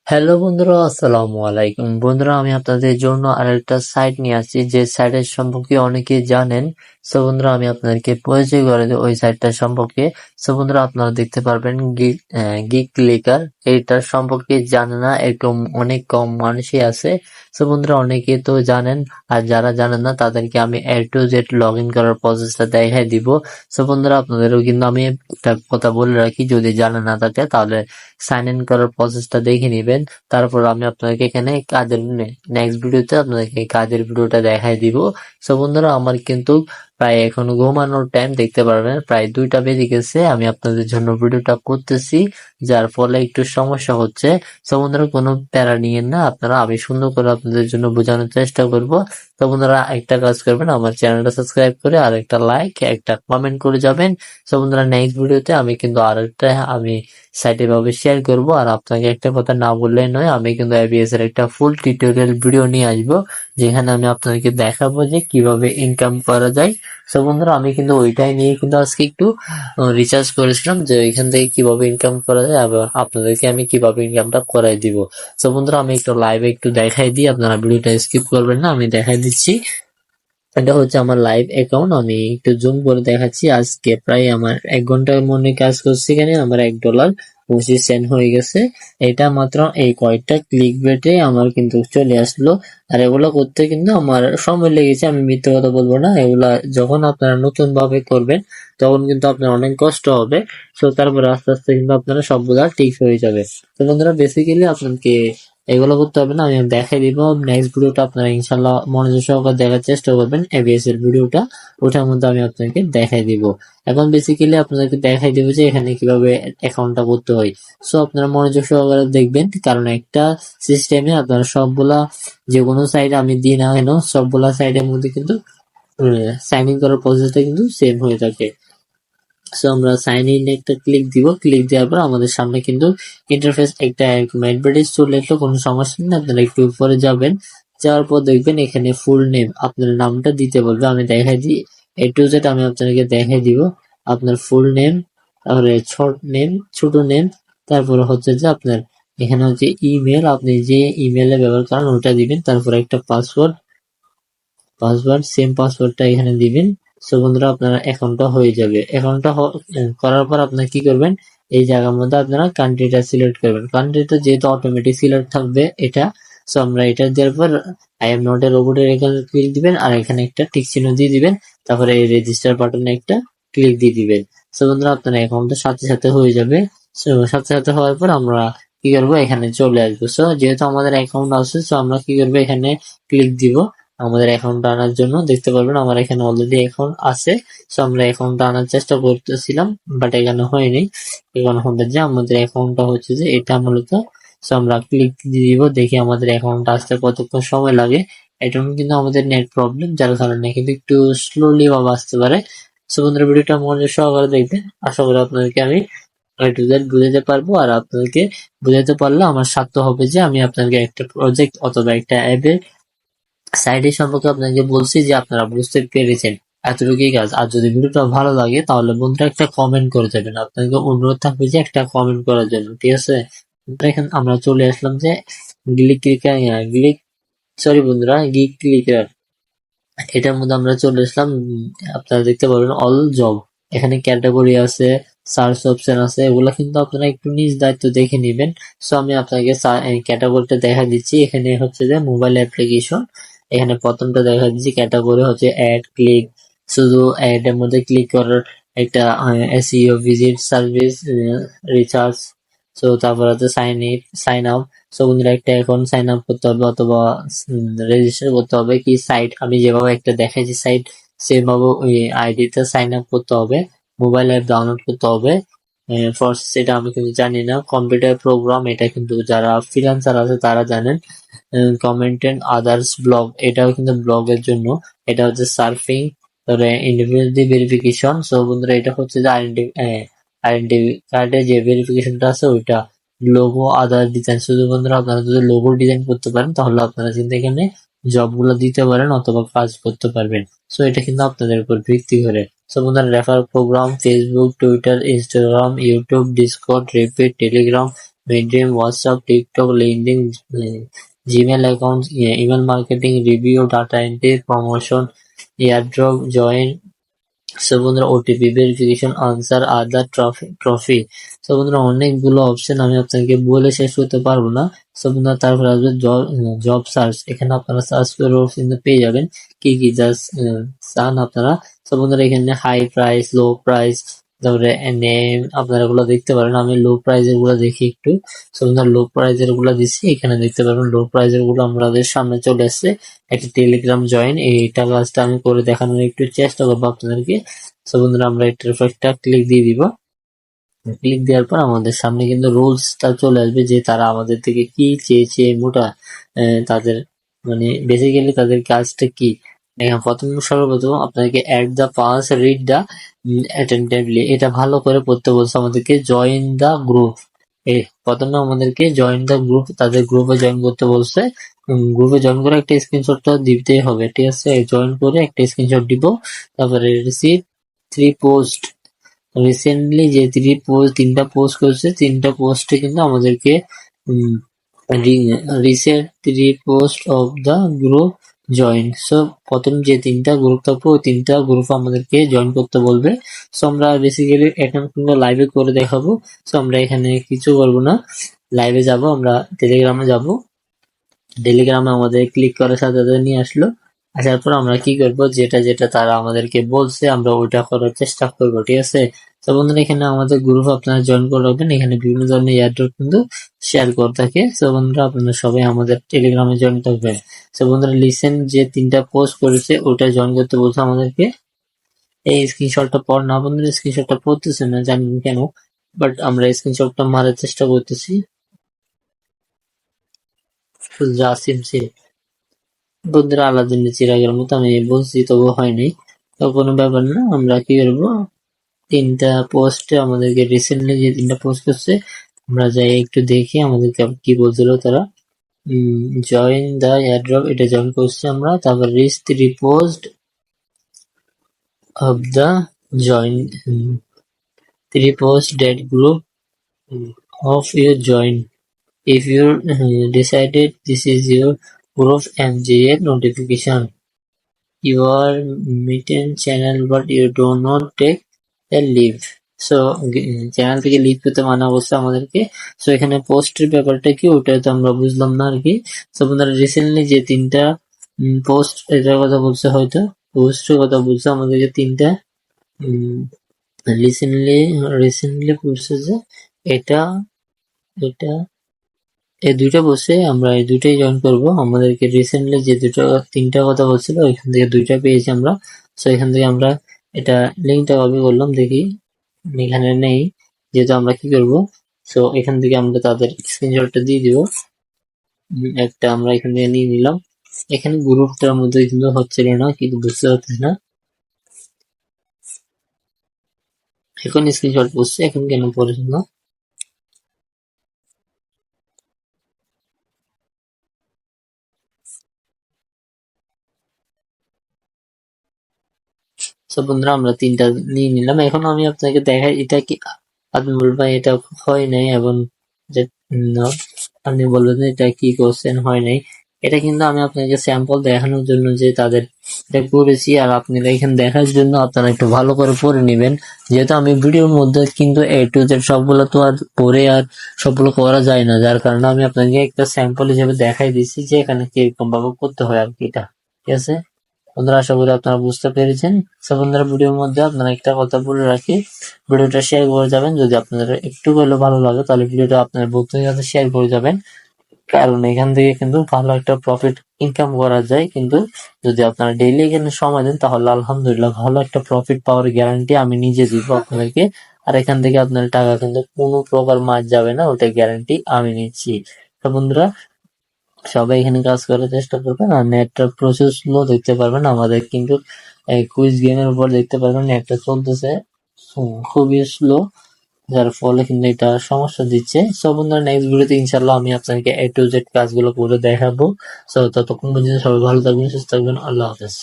Hello বন্ধুরা, আসসালামু আলাইকুম। বন্ধুরা, আমি আপনাদের জন্য আরেকটা সাইট নিয়ে আসছি, যে সাইটের সম্পর্কে অনেকেই জানেন। সো বন্ধুরা, আমি আপনাদেরকে পরিচয় করে দিই ওই সাইটটা সম্পর্কে। সো বন্ধুরা, আপনারা দেখতে পারবেন গিগ ক্লিকার। এইটার সম্পর্কে জানে না এরকম অনেক কম মানুষই আছে। সো বন্ধুরা, অনেকে তো জানেন, আর যারা জানেন না তাদেরকে আমি A to Z log in করার প্রসেসটা দেখাই দিব। সো বন্ধুরা, আপনাদেরও কিন্তু আমি একটা কথা বলে রাখি, যদি জানা না থাকে তাহলে সাইন ইন করার প্রসেসটা দেখে নিবেন। তারপর আমি আপনাকে এখানে কাজের নেক্সট ভিডিওতে আপনাদেরকে কাজের ভিডিওটা দেখাই দিব। সো বন্ধুরা, আমার কিন্তু প্রায় এখন ঘুমানোর টাইম, দেখতে পারবেন প্রায় 2টা বেজে গেছে। আমি আপনাদের জন্য ভিডিওটা করতেছি, যার ফলে একটু সমস্যা হচ্ছে। সো বন্ধুরা, কোনো প্যারা নিয়েন না আপনারা, আমি সুন্দর করে আপনাদের জন্য বোঝানোর চেষ্টা করব। তো বন্ধুরা, একটা কাজ করবেন, আমার চ্যানেলটা সাবস্ক্রাইব করে আর একটা লাইক একটা কমেন্ট করে যাবেন। সো বন্ধুরা, নেক্সট ভিডিওতে আমি কিন্তু আরেকটা সাইটে এভাবে শেয়ার করব। আর আপনাকে একটা কথা না বললেই নয়, আমি কিন্তু এবিএস এর একটা ফুল টিউটোরিয়াল ভিডিও নিয়ে আসবো, যেখানে আমি আপনাদেরকে দেখাবো যে কিভাবে ইনকাম করা যায়। সো বন্ধুরা, আমি কিন্তু ওইটাই নিয়ে কিন্তু আজকে একটু রিসার্চ করেছিলাম, যে এখান থেকে কিভাবে ইনকাম করা যায়, আবার আপনাদেরকে আমি কিভাবে ইনকামটা করাই দিব। সো বন্ধুরা, আমি একটু লাইভে একটু দেখাই দিই, আপনারা ভিডিওটা স্কিপ করবেন না, আমি দেখাই দিচ্ছি। এটা হচ্ছে আমার লাইভ অ্যাকাউন্ট, আমি একটু জুম করে দেখাচ্ছি। আজকে প্রায় আমার 1 ঘন্টার মনে কাজ করছি, এখানে আমার $1 সেন্ড হয়ে গেছে। এটা মাত্র এই কয়েকটা ক্লিক বেটে আমার কিন্তু চলে আসলো। আর এগুলো করতে কিন্তু আমার সময় লেগেছে, আমি মিথ্যে কথা বলবো না। এগুলা যখন আপনারা নতুন ভাবে করবেন তখন কিন্তু আপনার অনেক কষ্ট হবে। তো তারপরে আস্তে আস্তে কিন্তু আপনারা সবগুলা ঠিক হয়ে যাবে। তো বন্ধুরা, বেসিক্যালি আপনাকে এগুলো করতে হবে না, আমি দেখাই দিব। নেক্সট ভিডিওটা আপনারা ইনশাল্লাহ মনোযোগ সহকারে দেখার চেষ্টা করবেন। এবিএস এর ভিডিওটা, ওটার মধ্যে আমি আপনাকে দেখাই দিব। এখন বেসিক্যালি আপনাদেরকে দেখাই দিব যে এখানে কিভাবে অ্যাকাউন্টটা করতে হয়। সো আপনারা মনোযোগ সহকারে দেখবেন, কারণ একটা সিস্টেমে আপনারা সবগুলা, যে কোনো সাইট আমি দিই না কেন, সবগুলা সাইটের মধ্যে কিন্তু সাইন ইন করার প্রসেসটা কিন্তু সেম হয়ে থাকে। সো আমরা সাইন ইন একটা ক্লিক দিব, ক্লিক দেওয়ার পর আমাদের সামনে কিন্তু ইন্টারফেস একটা অ্যাডভার্টাইজ চলে আসলো, কোনো সমস্যা নেই। আপনারা একটু উপরে যাবেন, যাওয়ার পর দেখবেন এখানে ফুল নেম, আপনার নামটা দিতে বলবে। আমি দেখাই দিই, A to Z আমি আপনাকে দেখাই দিব। আপনার ফুল নেম, তারপরে শর্ট নেম, ছোট নেম, তারপরে হচ্ছে যে আপনার এখানে হচ্ছে ইমেল, আপনি যে ইমেলে ব্যবহার করেন ওটা দিবেন। তারপরে একটা পাসওয়ার্ড সেম পাসওয়ার্ডটা এখানে দিবেন। সো বন্ধুরা, আপনার অ্যাকাউন্টটা হয়ে যাবে। অ্যাকাউন্টটা করার পর আপনার কি করবেন, এই জায়গার মধ্যে আপনারা কান্ট্রিটা সিলেক্ট করবেন। কান্ট্রিটা যেহেতু অটোমেটিক সিলেক্ট থাকবে এটা, সো আমরা এটা দেওয়ার পর আই এম নট এ রোবটের এখানে ক্লিক দিবেন, আর এখানে একটা টিক চিহ্ন দিয়ে দিবেন। তারপরে এই রেজিস্টার বাটনে একটা ক্লিক দিয়ে দিবেন। সো বন্ধুরা, আপনার অ্যাকাউন্টটা সাথে সাথে হয়ে যাবে। সো সাথে সাথে হওয়ার পর আমরা কি করবো, এখানে চলে আসবো। সো যেহেতু আমাদের অ্যাকাউন্ট আছে, সো আমরা কি করবো, এখানে ক্লিক দিব আমাদের অ্যাকাউন্ট আনার জন্য। দেখতে পারবেন আমার এখানে অলরেডি অ্যাকাউন্ট আছে। সো আমরা অ্যাকাউন্টটা আনার চেষ্টা করতেছিলাম, বাট এখানে হয়নি। এখন হচ্ছে যে আমাদের অ্যাকাউন্টটা হচ্ছে যে এটা মূলত। সো আমরা ক্লিক দিয়ে দিব, দেখি আমাদের অ্যাকাউন্টটা আসতে কতক্ষণ সময় লাগে। এটা কিন্তু আমাদের নেট প্রবলেম, যার কারণে কিন্তু একটু স্লোলি ভাবে আসতে পারে। সো বন্ধুরা, ভিডিওটা মনোযোগ সহকারে দেখবেন, আশা করি আপনাদেরকে আমি A to Z বুঝাতে পারবো। আর আপনাদেরকে বুঝাতে পারলে আমার স্বার্থ হবে যে আমি আপনাকে একটা প্রজেক্ট অথবা একটা অ্যাপের সাইটের সম্পর্কে আপনাকে বলছি, যে আপনারা বুঝতে পেরেছেন। এতটুকুই কাজ। আর যদি ভিডিওটা ভালো লাগে তাহলে বন্ধুরা একটা কমেন্ট করে দেবেন। আপনাকে অনুরোধ থাকবে যে একটা কমেন্ট করার জন্য, ঠিক আছে? বন্ধুরা, এখন আমরা চলে আসলাম যে গ্লিক ক্লিকার গ্লিক সরি বন্ধুরা, গিগ ক্লিকার, এটার মধ্যে আমরা চলে আসলাম। আপনারা দেখতে পাবেন অল জব, এখানে ক্যাটাগরি আছে, সার্চ অপশন আছে, এগুলো কিন্তু আপনারা একটু নিজ দায়িত্ব দেখে নেবেন। সো আমি আপনাকে ক্যাটাগরিটা দেখা দিচ্ছি। এখানে হচ্ছে যে মোবাইল অ্যাপ্লিকেশন, এখানে প্রথমটা দেখা দিচ্ছি ক্যাটাগরি হচ্ছে অ্যাড ক্লিক, শুধু অ্যাড এর মধ্যে ক্লিক করার একটা SEO, visit, service, recharge. So তারপর হচ্ছে সাইন আপ। সো বন্ধুরা, একটা অ্যাকাউন্ট সাইন আপ করতে হবে অথবা রেজিস্টার করতে হবে। কি সাইট আমি যেভাবে একটা দেখাইছি সাইট, সেভাবে ওই আইডিতে সাইন আপ করতে হবে। মোবাইল অ্যাপ ডাউনলোড করতে হবে। প্রসেস এটা আমি কিন্তু জানি না। কম্পিউটার প্রোগ্রাম, এটা কিন্তু যারা ফ্রিল্যান্সার আছে তারা জানেন। কমেন্ট এন্ড আদার্স ব্লগ, এটাও কিন্তু ব্লগের জন্য। এটা হচ্ছে সার্ফিং, তারপরে ইন্ডিভিজুয়াল ভেরিফিকেশন। সো বন্ধুরা, এটা হচ্ছে যে আইডেন্টি কার্ডে যে ভেরিফিকেশনটা আছে ওইটা। লোগো, আদার ডিজাইন, শুধু বন্ধুরা আপনারা যদি লোগো ডিজাইন করতে পারেন তাহলে আপনারা কিন্তু এখানে জব গুলো দিতে পারেন অথবা কাজ করতে পারবেন। সো এটা কিন্তু আপনাদের উপর ভিত্তি করে। সো বন্ধুরা, refer program, Facebook, Twitter, Instagram, YouTube, Discord, repeat, Telegram, Medium, WhatsApp, TikTok, LinkedIn, Gmail accounts, email marketing, review, data entry, promotion, airdrop, join. So বন্ধুরা ওটিপি ভেরিফিকেশন, আনসার, আদার, ট্রফি। সো বন্ধুরা অনেকগুলো অপশন আমি আপনাকে বলে শেষ করতে পারবো না। সো বন্ধুরা তারপরে আসবে জব সার্চ, এখানে আপনারা সার্চ করে কিন্তু পেয়ে যাবেন কি কি জাস্ট চান আপনারা। সো বন্ধুরা এখানে হাই প্রাইস, লো প্রাইস, তারপরে নেম আপনারা এগুলো দেখতে পারেন। আমি লো প্রাইজের গুলো দেখি একটু। সো বন্ধুরা লো প্রাইজের গুলো দিচ্ছি, এখানে দেখতে পারবেন লো প্রাইজের গুলো আমাদের সামনে চলে আসছে। একটা টেলিগ্রাম জয়েন, এইটা কাজটা আমি করে দেখানোর একটু চেষ্টা করবো আপনাদেরকে। সো বন্ধুরা আমরা এটার উপর একটা ক্লিক দিয়ে দিব। ক্লিক দেওয়ার পর আমাদের সামনে কিন্তু রুলসটা চলে আসবে যে তারা আমাদের থেকে কি চেয়েছে, মোটা তাদের মানে বেসিক্যালি তাদের কাজটা কি। এখন সর্বপ্রথম আপনাকে add the pass, read the attentively, এটা ভালো করে পড়তে বলছে আমাদেরকে। জয়েন দ্য গ্রুপ, প্রথমে আমাদেরকে জয়েন দ্য গ্রুপ, তাদের গ্রুপে জয়েন করতে বলছে। গ্রুপে জয়েন করে একটা স্ক্রিনশটটা দিতেই হবে, ঠিক আছে। জয়েন করে একটা স্ক্রিনশট দিব। তারপরে রিসিভ 3 পোস্ট, রিসেন্টলি যে তিনটা পোস্ট করেছে, তিনটা পোস্টে কিন্তু আমাদেরকে recent 3 post of the group join. So প্রথম যে তিনটা গ্রুপ থাকবে ওই তিনটা গ্রুপ আমাদেরকে জয়েন করতে বলবে। সো আমরা বেসিক্যালি এখন কিন্তু লাইভে করে দেখাবো। সো আমরা এখানে কিছু করবো না, লাইভে যাব, আমরা টেলিগ্রামে যাব। টেলিগ্রামে আমাদের ক্লিক করার সাথে সাথে নিয়ে আসলো। আসার পর আমরা কি করব, যেটা যেটা তারা আমাদেরকে বলছে আমরা ওইটা করার চেষ্টা করবো, ঠিক আছে। তো বন্ধুরা এখানে আমাদের গ্রুপ আপনারা জয়েন করে রাখবেন, এখানে বিভিন্ন ধরনের এয়ারড্রপ কিন্তু শেয়ার করে থাকে। তো বন্ধুরা আপনারা সবাই আমাদের টেলিগ্রামে জয়েন থাকবেন। তো বন্ধুরা লিসেন যে তিনটা পোস্ট করেছে ওটা জয়েন করতে বলছে আমাদেরকে। এই স্ক্রিনশটটা পর না বন্ধুরা, স্ক্রিনশটটা পড়তেছে না জানি না কেন, বাট আমরা স্ক্রিনশটটা মারার চেষ্টা করতেছি। জাসিম সিল বন্ধুরা আলাদিনের চিরাগের মতো আমি বলছি, তবু হয়নি। তো কোনো ব্যাপার না, আমরা কি করবো, তিনটা পোস্টে আমাদেরকে রিসেন্টলি যে তিনটা পোস্ট করছে আমরা যাই একটু দেখি আমাদেরকে কি বলছিল তারা। জয়েন দ্য এয়ারড্রপ, এটা জয়েন করছি আমরা। তারপর reach 3 post of the join, 3 post date group of your join. If you decided this is your group MJL notification, you are meeting channel but you do not take a leave. So channel থেকে leave পেতে মানা করছে আমাদেরকে। So এখানে পোস্টের ব্যাপারটা কি ওটা তো আমরা বুঝলাম না আর কি। সো বন্ধুরা রিসেন্টলি যে তিনটা পোস্ট এটার কথা বলছে, হয়তো পোস্টের কথা বলছে আমাদেরকে তিনটা। রিসেন্টলি বলছে যে এটা এটা এই দুইটা বসে আমরা এই দুইটাই জয়েন করব। আমাদেরকে রিসেন্টলি যে তিনটা কথা বলছিল ওইখান থেকে দুইটা পেয়েছি আমরা। সো এখান থেকে আমরা এটা লিঙ্কটা কপি করলাম, দেখি এখানে নেই, যেহেতু আমরা কি করব। সো এখান থেকে আমরা তাদের স্ক্রিনশটটা দিয়ে দিব। একটা আমরা এখান থেকে নিয়ে নিলাম। এখানে গ্রুপটার মধ্যে কিন্তু হচ্ছিল না, কিন্তু বুঝতে পারতেছি না এখন স্ক্রিনশট বসছে, এখন কেন পড়ছে না। সো বন্ধুরা আমরা তিনটা নিয়ে নিলাম। এখন আমি আপনাকে দেখাই এটা কি, আপনি বলবেন এটা হয় নাই, এবং আপনি বলবেন এটা কি করছেন হয় নাই। এটা কিন্তু আমি আপনাকে স্যাম্পল দেখানোর জন্য যে তাদের এটা করেছি, আর আপনারা এখানে দেখার জন্য আপনারা একটু ভালো করে পড়ে নেবেন। যেহেতু আমি ভিডিওর মধ্যে কিন্তু A to Z সবগুলো তো আর পড়ে আর সবগুলো করা যায় না, যার কারণে আমি আপনাকে একটা স্যাম্পল হিসেবে দেখাই দিচ্ছি যে এখানে কিরকম ভাবে করতে হয় আর কি এটা, ঠিক আছে। বন্ধুরা আশা করি আপনারা বুঝতে পেরেছেন। সো বন্ধুরা ভিডিওর মধ্যে আপনারা একটা কথা বলে রাখি, ভিডিওটা শেয়ার করে যাবেন। যদি আপনাদের একটু হলেও ভালো লাগে তাহলে ভিডিওটা আপনার বন্ধুদের সাথে শেয়ার করে যাবেন, কারণ এখান থেকে কিন্তু ভালো একটা প্রফিট ইনকাম করা যায়। কিন্তু যদি আপনারা ডেইলি এখানে সময় দেন তাহলে আলহামদুলিল্লাহ ভালো একটা প্রফিট পাওয়ার গ্যারান্টি আমি নিজে দিব আপনাদেরকে। আর এখান থেকে আপনার টাকা কিন্তু কোনো প্রকার মার যাবে না, ওটা গ্যারান্টি আমি নিচ্ছি। তো বন্ধুরা সবাই এখানে কাজ করার চেষ্টা করবেন, আর নেটটা প্রচুর স্লো দেখতে পারবেন। আমাদের কিন্তু কুইজ গেমের উপর দেখতে পারবেন নেটটা চলতেছে খুবই স্লো, যার ফলে কিন্তু এটা সমস্যা দিচ্ছে। সো বন্ধুরা নেক্সট ভিডিওতে ইনশাল্লাহ আমি আপনাকে A to Z কাজগুলো করে দেখাবো। সো ততক্ষণ পর্যন্ত সবাই ভালো থাকবেন, সুস্থ থাকবেন, আল্লাহ হাফেজ।